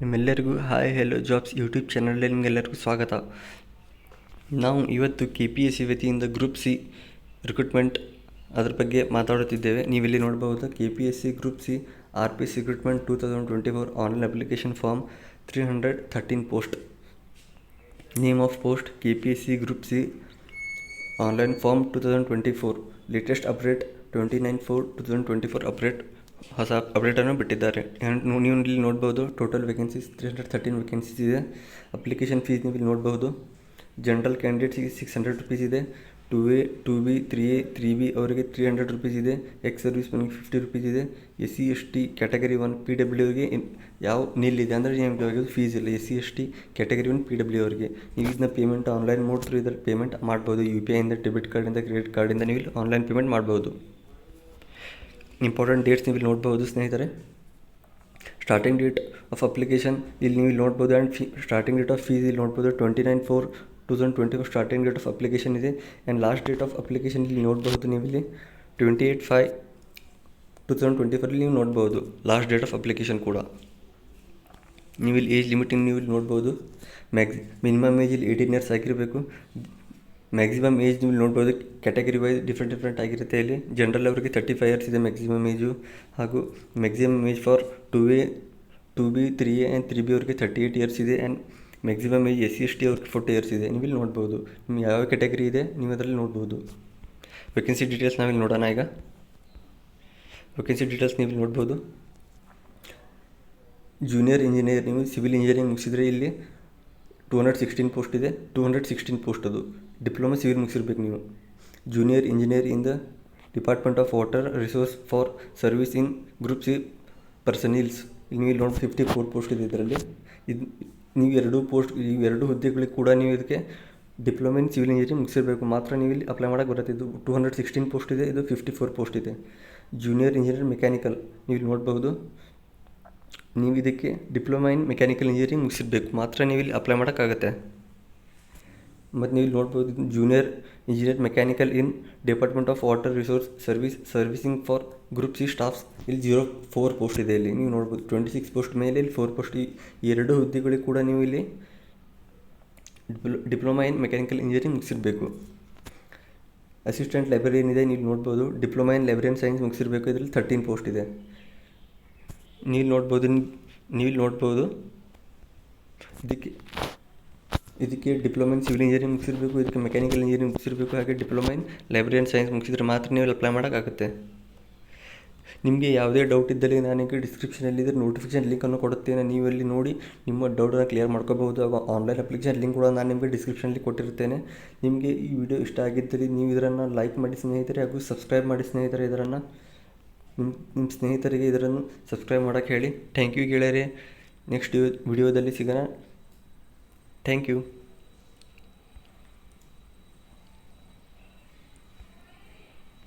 ನಿಮ್ಮೆಲ್ಲರಿಗೂ hi hello jobs YouTube ಚಾನಲಲ್ಲಿ ನಿಮಗೆಲ್ಲರಿಗೂ ಸ್ವಾಗತ. ನಾವು ಇವತ್ತು KPSC ವತಿಯಿಂದ ಗ್ರೂಪ್ ಸಿ ರಿಕ್ರೂಟ್ಮೆಂಟ್ ಅದ್ರ ಬಗ್ಗೆ ಮಾತಾಡುತ್ತಿದ್ದೇವೆ. ನೀವಿಲ್ಲಿ ನೋಡಬಹುದು KPSC group C RPC recruitment 2024 online application form 313 post. Name of post KPSC group C online form 2024 latest update 29/4/2024 ಹೊಸ ಅಪ್ಡೇಟನ್ನು ಬಿಟ್ಟಿದ್ದಾರೆ. ನೀವು ಇಲ್ಲಿ ನೋಡ್ಬೋದು ಟೋಟಲ್ ವೇಕೆನ್ಸೀಸ್ 313 ವೇಕೆನ್ಸೀಸ್ ಇದೆ. ಅಪ್ಲಿಕೇಶನ್ ಫೀಸ್ ನೀವು ಇಲ್ಲಿ ನೋಡ್ಬೋದು. ಜನರಲ್ ಕ್ಯಾಂಡಿಡೇಟ್ಸಿಗೆ ₹600 ಇದೆ. 2A 2B 3A 3B ಅವರಿಗೆ ₹300 ಇದೆ. ಎಕ್ಸ್ ಸರ್ವಿಸ್ ಮ್ಯಾನ್ಗೆ ₹50 ಇದೆ. SC ST ಕ್ಯಾಟಗರಿ 1 PW ಅವರಿಗೆ ಯಾವ ನಿಲ್ಲಿದೆ ಅಂದರೆ ನಿಮಗೆ ಫೀಸ್ ಇಲ್ಲ. SC ST ಕ್ಯಾಟಗರಿ 1 PW ಅವರಿಗೆ ನೀವು ಇದನ್ನ ಪೇಮೆಂಟ್ ಆನ್ಲೈನ್ ಮೋಡ್ ಥ್ರೂ ಇದರಲ್ಲಿ ಪೇಮೆಂಟ್ ಮಾಡ್ಬೋದು. UPI ಇಂದ, ಡೆಬಿಟ್ ಕಾರ್ಡಿಂದ, ಕ್ರೆಡಿಟ್ ಕಾರ್ಡಿಂದ ನೀವು ಇಲ್ಲಿ ಆನ್ಲೈನ್ ಪೇಮೆಂಟ್ ಮಾಡ್ಬೋದು. ಇಂಪಾರ್ಟೆಂಟ್ ಡೇಟ್ಸ್ ನೀವು ಇಲ್ಲಿ ನೋಡ್ಬೋದು ಸ್ನೇಹಿತರೆ. ಸ್ಟಾರ್ಟಿಂಗ್ ಡೇಟ್ ಆಫ್ ಅಪ್ಲಿಕೇಶನ್ ಇಲ್ಲಿ ನೀವು ಇಲ್ಲಿ ನೋಡ್ಬೋದು. And starting date of fees ಇಲ್ಲಿ ನೋಡ್ಬೋದು. 29/4/2024 ಸ್ಟಾರ್ಟಿಂಗ್ ಡೇಟ್ ಆಫ್ ಅಪ್ಲಿಕೇಶನ್ ಇದೆ. And last date of application ಇಲ್ಲಿ ನೋಡ್ಬೋದು. ನೀವು ಇಲ್ಲಿ 28/5/2024 ನೀವು ನೋಡ್ಬೋದು ಲಾಸ್ಟ್ ಡೇಟ್ ಆಫ್ ಅಪ್ಲಿಕೇಶನ್ ಕೂಡ. ನೀವು ಇಲ್ಲಿ ಏಜ್ ಲಿಮಿಟಿಂಗ್ ನೀವು ಇಲ್ಲಿ ನೋಡ್ಬೋದು. ಮಿನಿಮಮ್ ಏಜ್ ಇಲ್ಲಿ 18 ಇಯರ್ಸ್ ಆಗಿರಬೇಕು. ಮ್ಯಾಕ್ಸಿಮಮ್ ಏಜ್ ನೀವು ನೋಡ್ಬೋದು. ಕ್ಯಾಟಗರಿ ವೈಸ್ ಡಿಫ್ರೆಂಟ್ ಆಗಿರುತ್ತೆ. ಇಲ್ಲಿ ಜನರಲ್ ಅವರಿಗೆ 35 ಇಯರ್ಸ್ ಇದೆ ಮ್ಯಾಕ್ಸಿಮಮ್ ಏಜು. ಹಾಗೂ maximum age for 2A 2B 3A and 3B ಅವರಿಗೆ 38 ಇಯರ್ಸ್ ಇದೆ. And maximum age SC ST ಅವ್ರಿಗೆ 40 ಇಯರ್ಸ್ ಇದೆ. ನೀವು ಇಲ್ಲಿ ನೋಡ್ಬೋದು. ನಿಮ್ಗೆ ಯಾವ ಕ್ಯಾಟಗರಿ ಇದೆ ನೀವು ಅದರಲ್ಲಿ ನೋಡ್ಬೋದು. ವೇಕೆನ್ಸಿ ಡೀಟೇಲ್ಸ್ ನಾವಿಲ್ಲಿ ನೋಡೋಣ. ಈಗ ವೇಕೆನ್ಸಿ ಡೀಟೇಲ್ಸ್ ನೀವು ಇಲ್ಲಿ ನೋಡ್ಬೋದು. ಜೂನಿಯರ್ ಇಂಜಿನಿಯರ್, ನೀವು ಸಿವಿಲ್ ಇಂಜಿನಿಯರಿಂಗ್ ಮುಗಿಸಿದರೆ ಇಲ್ಲಿ 216 ಪೋಸ್ಟ್ ಇದೆ. 216 ಪೋಸ್ಟ್ ಅದು. ಡಿಪ್ಲೊಮಾ ಸಿವಿಲ್ ಮುಗಿಸಿರ್ಬೇಕು ನೀವು. Junior engineer in the department of water resource for service in group C personals. ನೀವು ಇಲ್ಲಿ ನೋಡಿ 54 ಪೋಸ್ಟ್ ಇದೆ ಇದರಲ್ಲಿ. ಇದು ನೀವು ಎರಡು ಹುದ್ದೆಗಳಿಗೆ ಕೂಡ ನೀವು ಇದಕ್ಕೆ ಡಿಪ್ಲೊಮಾ ಇನ್ ಸಿವಿಲ್ ಇಂಜಿನಿಯರಿಂಗ್ ಮುಗಿಸಿರಬೇಕು, ಮಾತ್ರ ನೀವು ಇಲ್ಲಿ ಅಪ್ಲೈ ಮಾಡೋಕ್ಕೆ ಬರುತ್ತೆ. ಇದು 216 ಪೋಸ್ಟ್ ಇದೆ. ಇದು 54 ಪೋಸ್ಟ್ ಇದೆ. ಜೂನಿಯರ್ ಇಂಜಿನಿಯರ್ ಮೆಕ್ಯಾನಿಕಲ್ ನೀವು ಇಲ್ಲಿ ನೋಡಬಹುದು. ನೀವು ಇದಕ್ಕೆ ಡಿಪ್ಲೊಮಾ ಇನ್ ಮೆಕ್ಯಾನಿಕಲ್ ಇಂಜಿನಿಯರಿಂಗ್ ಮುಗಿಸಿರ್ಬೇಕು, ಮಾತ್ರ ನೀವು ಇಲ್ಲಿ ಅಪ್ಲೈ ಮಾಡೋಕ್ಕಾಗತ್ತೆ. ಮತ್ತು ನೀವು ಇಲ್ಲಿ ನೋಡ್ಬೋದು junior engineer mechanical in department of water resource servicing for group C staffs ಇಲ್ಲಿ 04 ಪೋಸ್ಟ್ ಇದೆ. ಇಲ್ಲಿ ನೀವು ನೋಡ್ಬೋದು 26 ಪೋಸ್ಟ್ ಮೇಲೆ ಇಲ್ಲಿ 4 ಪೋಸ್ಟ್. ಈ ಎರಡು ಹುದ್ದೆಗಳಿಗೆ ಕೂಡ ನೀವು ಇಲ್ಲಿ ಡಿಪ್ಲೊಮಾ ಇನ್ ಮೆಕ್ಯಾನಿಕಲ್ ಇಂಜಿನಿಯರಿಂಗ್ ಮುಗಿಸಿರಬೇಕು. ಅಸಿಸ್ಟೆಂಟ್ ಲೈಬ್ರರಿಯನ್ ಇದೆ, ನೀವು ನೋಡ್ಬೋದು. ಡಿಪ್ಲೊಮಾ ಇನ್ ಲೈಬ್ರರಿಯನ್ ಸೈನ್ಸ್ ಮುಗಿಸಿರಬೇಕು. ಇದರಲ್ಲಿ 13 ಪೋಸ್ಟ್ ಇದೆ. ನೀವು ನೋಡ್ಬೋದು. ಇದಕ್ಕೆ ಡಿಪ್ಲೊಮಾ ಇನ್ ಸಿವಿಲ್ ಇಂಜಿನಿಯರಿಂಗ್ ಮುಗಿಸಿರಬೇಕು. ಇದಕ್ಕೆ ಮೆಕ್ಯಾನಿಕಲ್ ಇಂಜಿನಿಯರಿಂಗ್ ಮುಗಿಸಿರಬೇಕು. ಹಾಗೆ ಡಿಪ್ಲೊಮಾ ಇನ್ ಲೈಬ್ರರಿಯನ್ ಸೈನ್ಸ್ ಮುಗಿಸಿದ್ರೆ ಮಾತ್ರ ನೀವು ಅಪ್ಲೈ ಮಾಡೋಕ್ಕಾಗುತ್ತೆ. ನಿಮಗೆ ಯಾವುದೇ ಡೌಟ್ ಇದ್ದಲ್ಲಿ ನನಗೆ ಡಿಸ್ಕ್ರಿಪ್ಷನಲ್ಲಿದ್ದರೆ ನೋಟಿಫಿಕೇಷನ್ ಲಿಂಕನ್ನು ಕೊಡುತ್ತೇನೆ. ನೀವು ಅಲ್ಲಿ ನೋಡಿ ನಿಮ್ಮ ಡೌಟನ್ನು ಕ್ಲಿಯರ್ ಮಾಡ್ಕೋಬಹುದು. ಆನ್ಲೈನ್ ಅಪ್ಲಿಕೇಶನ್ ಲಿಂಕ್ ಕೂಡ ನಾನು ನಿಮಗೆ ಡಿಸ್ಕ್ರಿಪ್ಷನಲ್ಲಿ ಕೊಟ್ಟಿರ್ತೇನೆ. ನಿಮಗೆ ಈ ವಿಡಿಯೋ ಇಷ್ಟ ಆಗಿದ್ದರೆ ನೀವು ಇದನ್ನು ಲೈಕ್ ಮಾಡಿ ಸ್ನೇಹಿತರೆ, ಹಾಗೂ ಸಬ್ಸ್ಕ್ರೈಬ್ ಮಾಡಿ ಸ್ನೇಹಿತರೆ. ಇದನ್ನು ನಿಮ್ಮ ಸ್ನೇಹಿತರಿಗೆ ಇದನ್ನು ಸಬ್ಸ್ಕ್ರೈಬ್ ಮಾಡೋಕ್ಕೆ ಹೇಳಿ. ಥ್ಯಾಂಕ್ ಯು ಗೆಳೆಯರೇ. ನೆಕ್ಸ್ಟ್ ವಿಡಿಯೋದಲ್ಲಿ ಸಿಗೋಣ. Thank you.